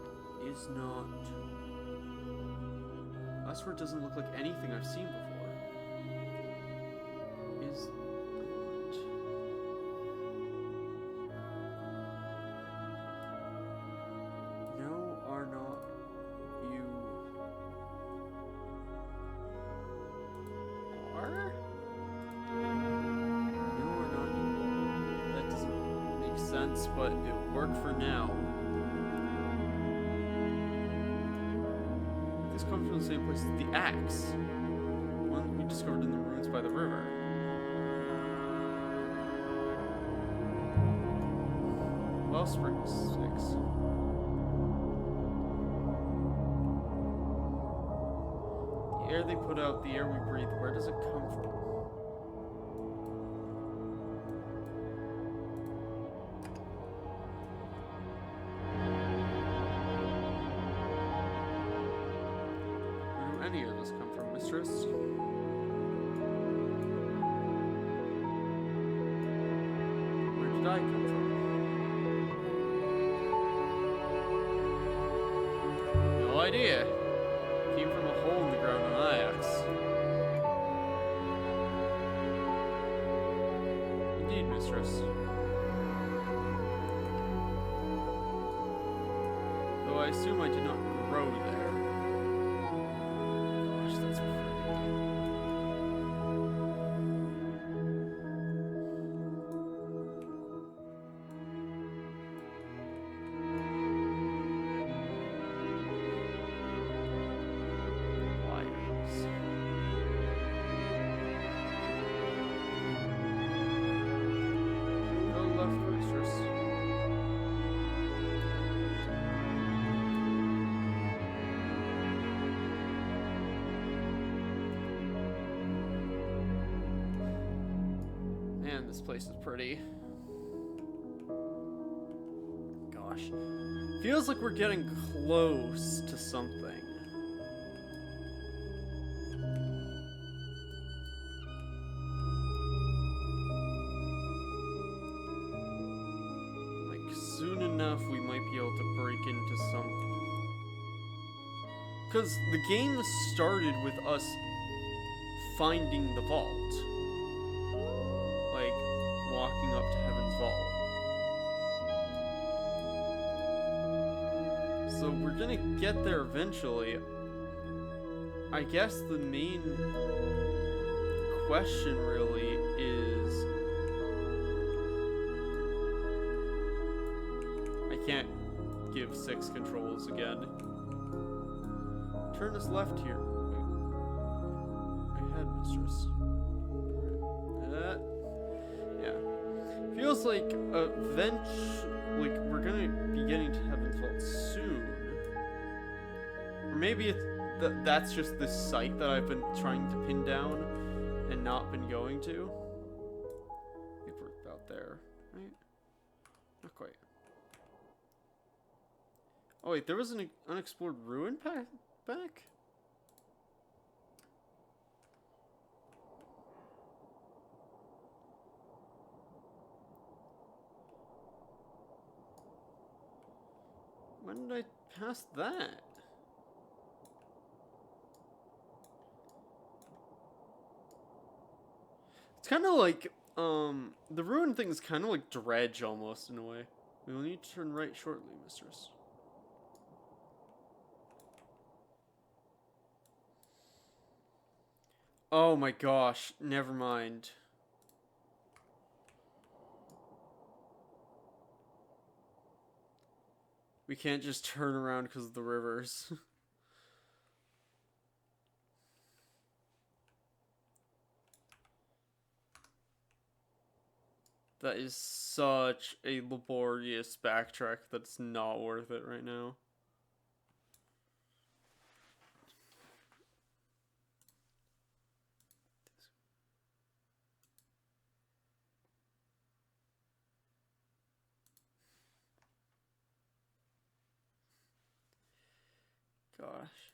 is not. Last word doesn't look like anything I've seen before. Is not. No, are not. You... Are? No, or not. That doesn't make sense, but it worked for now. This comes from the same place as the axe. One we discovered in the ruins by the river. Wellspring 6. air they put out, the air we breathe, where does it come from? Where do any of this come from, mistress? Where did I come from? No idea. Came from a hole in the ground on Ajax. Indeed, mistress. Though I assume I did not grow there. Gosh, that's pretty. Man, this place is pretty. Gosh. Feels like we're getting close to something. Like, soon enough we might be able to break into something. Because the game started with us finding the vault. Like, walking up to Heaven's Vault. So we're gonna get there eventually. I guess the main question really is... I can't give 6 controls again. Turn us left here. Wait. Ahead, mistress. Yeah. Feels like like we're gonna be getting to Heaven's Vault soon. Or maybe that's just this site that I've been trying to pin down and not been going to. I think we're about there, right? Not quite. Oh wait, there was an unexplored ruin back? When did I pass that? It's kind of like, the ruin thing is kind of like Dredge almost in a way. We will need to turn right shortly, mistress. Oh my gosh, never mind. We can't just turn around because of the rivers. That is such a laborious backtrack that's not worth it right now. Gosh.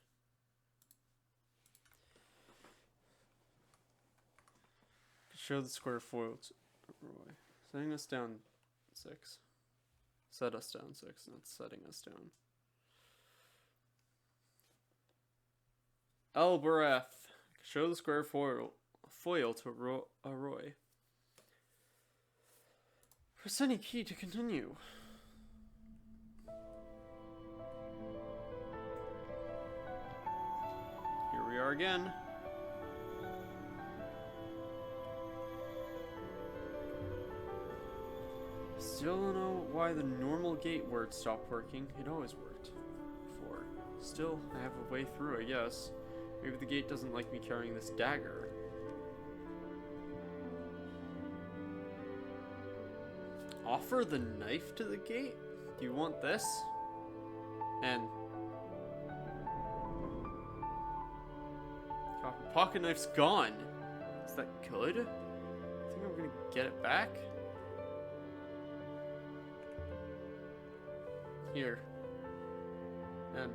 Show the square foil to Roy. Setting us down 6. Set us down 6, not setting us down. Albareth. Show the square foil to Roy. Press any key to continue. Here we are again. Still don't know why the normal gate word stopped working. It always worked before. Still, I have a way through, I guess. Maybe the gate doesn't like me carrying this dagger. Offer the knife to the gate? Do you want this? And pocket knife's gone. Is that good? I think I'm gonna get it back. Here. And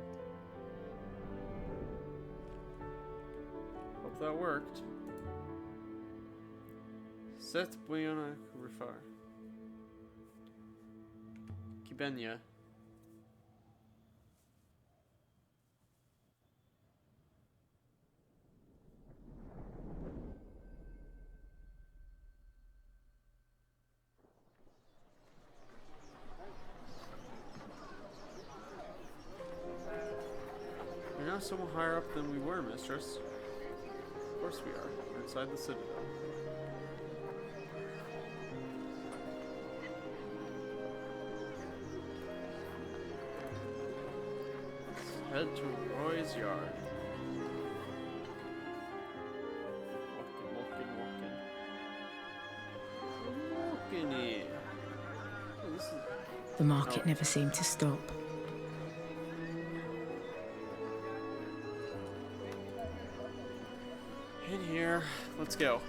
hope that worked. Set Buyana Rifar. Kibenya. You're now somewhat higher up than we were, mistress. Of course we are. We're inside the citadel. Head to Roy's yard. Walking here. Oh, this is... The market never seemed to stop. In here. Let's go.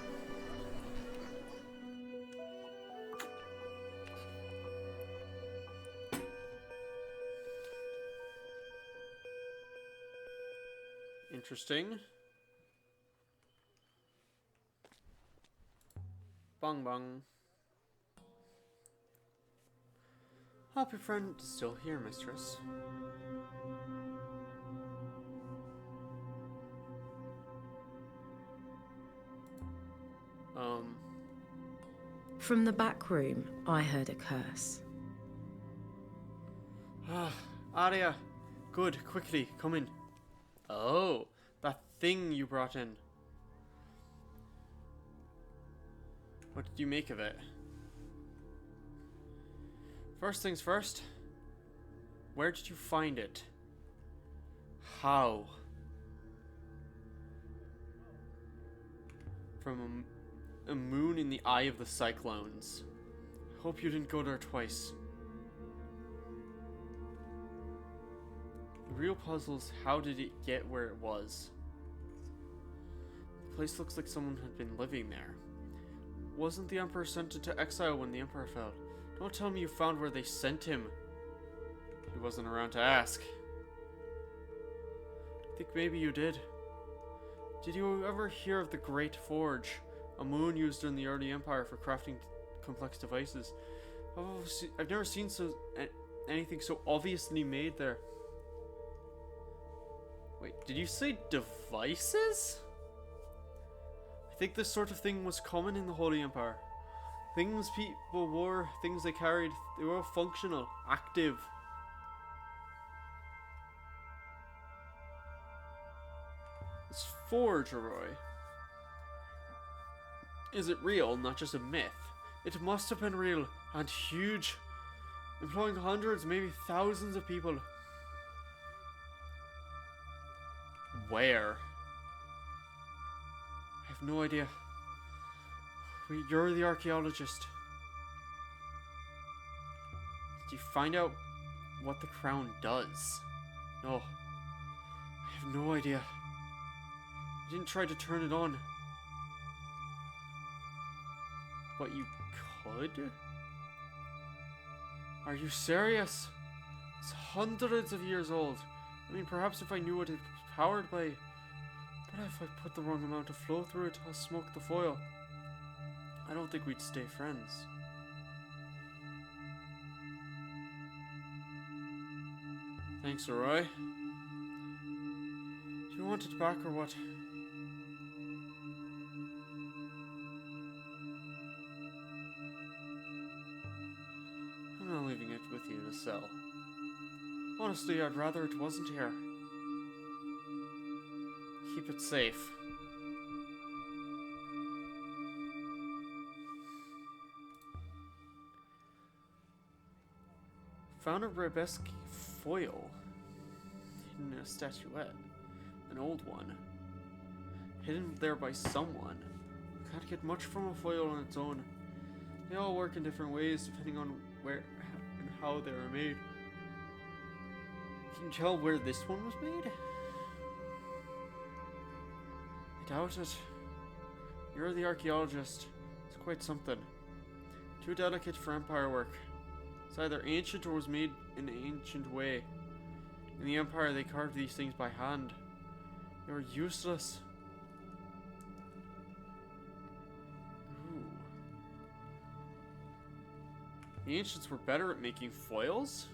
Interesting. Bong bong. Hope your friend is still here, mistress. From the back room, I heard a curse. Ah, Arya. Good, quickly, come in. Oh, that thing you brought in. What did you make of it? First things first. Where did you find it? How? From a moon in the eye of the cyclones. I hope you didn't go there twice. The real puzzle is, how did it get where it was? The place looks like someone had been living there. Wasn't the Emperor sent into exile when the Emperor fell? Don't tell me you found where they sent him. He wasn't around to ask. I think maybe you did. Did you ever hear of the Great Forge? A moon used in the early Empire for crafting complex devices. I've never seen anything so obviously made there. Wait, did you say devices? I think this sort of thing was common in the Holy Empire. Things people wore, things they carried, they were all functional, active. This forge, Roy. Is it real, not just a myth? It must have been real, and huge, employing hundreds, maybe thousands of people. Where? I have no idea. You're the archaeologist. Did you find out what the crown does? No. I have no idea. I didn't try to turn it on. But you could? Are you serious? It's hundreds of years old. I mean, perhaps if I knew what it's powered by. But if I put the wrong amount of flow through it, I'll smoke the foil. I don't think we'd stay friends. Thanks, Roy. Do you want it back or what? I'm not leaving it with you to sell. Honestly, I'd rather it wasn't here. Keep it safe. Found a arabesque foil hidden in a statuette. An old one. Hidden there by someone. Can't get much from a foil on its own. They all work in different ways depending on where and how they are made. Can you tell where this one was made? I doubt it. You're the archaeologist. It's quite something. Too delicate for empire work. It's either ancient or was made in an ancient way. In the empire, they carved these things by hand. They were useless. Ooh. The ancients were better at making foils?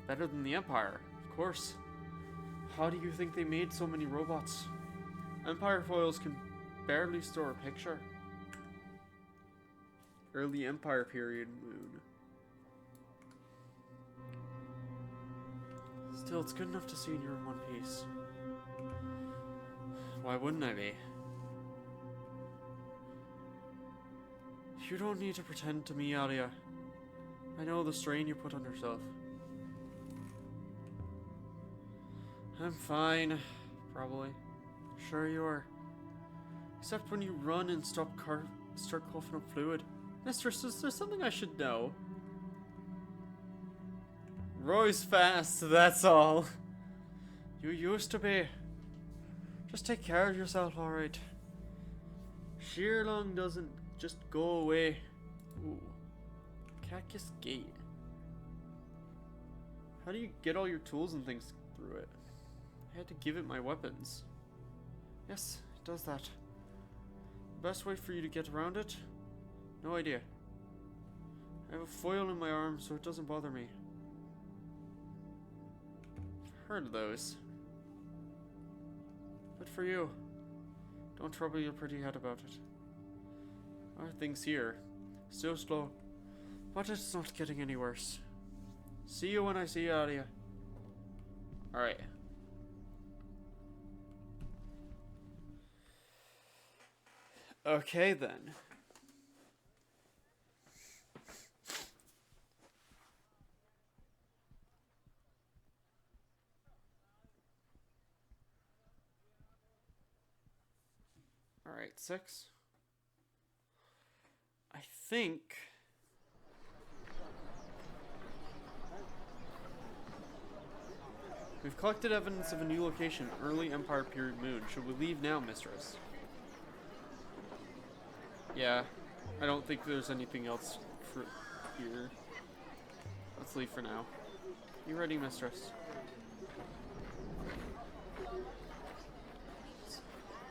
Better than the empire, of course. How do you think they made so many robots? Empire foils can barely store a picture. Early Empire period moon. Still, it's good enough to see in your one piece. Why wouldn't I be? You don't need to pretend to me, Alia. I know the strain you put on yourself. I'm fine. Probably. Sure you are. Except when you run and start coughing up fluid. Mistress, is there something I should know? Roy's fast, that's all. You used to be. Just take care of yourself, alright. Sheer lung doesn't just go away. Ooh. Cactus Gate. How do you get all your tools and things through it? I had to give it my weapons. Yes, it does that. The best way for you to get around it? No idea. I have a foil in my arm so it doesn't bother me. I've heard of those. Good for you. Don't trouble your pretty head about it. Our things here. Still slow. But it's not getting any worse. See you when I see you, Alia. Alright. Okay then. Alright, 6. I think... We've collected evidence of a new location, early Empire period moon. Should we leave now, mistress? Yeah, I don't think there's anything else for here. Let's leave for now. You ready, mistress?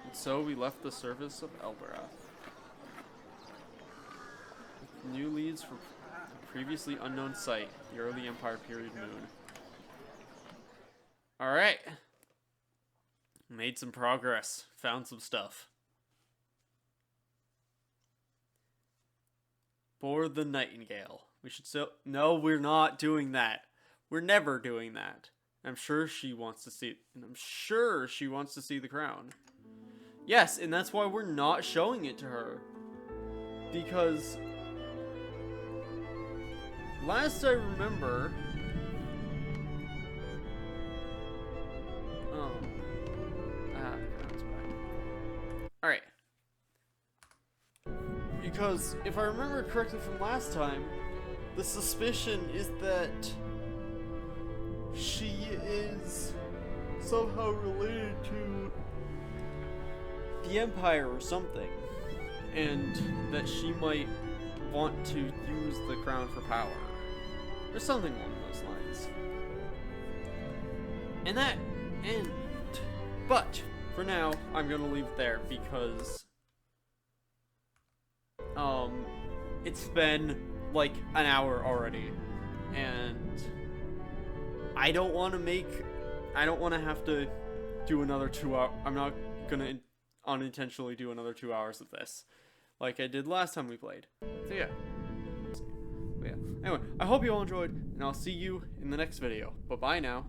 And so we left the surface of Elbarath. With new leads for the previously unknown site, the early Empire period moon. Alright. Made some progress. Found some stuff. Board the Nightingale. We should still... No, we're not doing that. We're never doing that. I'm sure she wants to see it. And I'm sure she wants to see the crown. Yes, and that's why we're not showing it to her. Because... last I remember... Alright. Because, if I remember correctly from last time, the suspicion is that she is somehow related to the Empire or something. And that she might want to use the crown for power. Or something along those lines. But, for now, I'm gonna leave it there because it's been like an hour already, and I don't want to have to do another 2 hours. I'm not gonna unintentionally do another 2 hours of this like I did last time we played. So yeah. But yeah. Anyway, I hope you all enjoyed, and I'll see you in the next video. Bye bye now.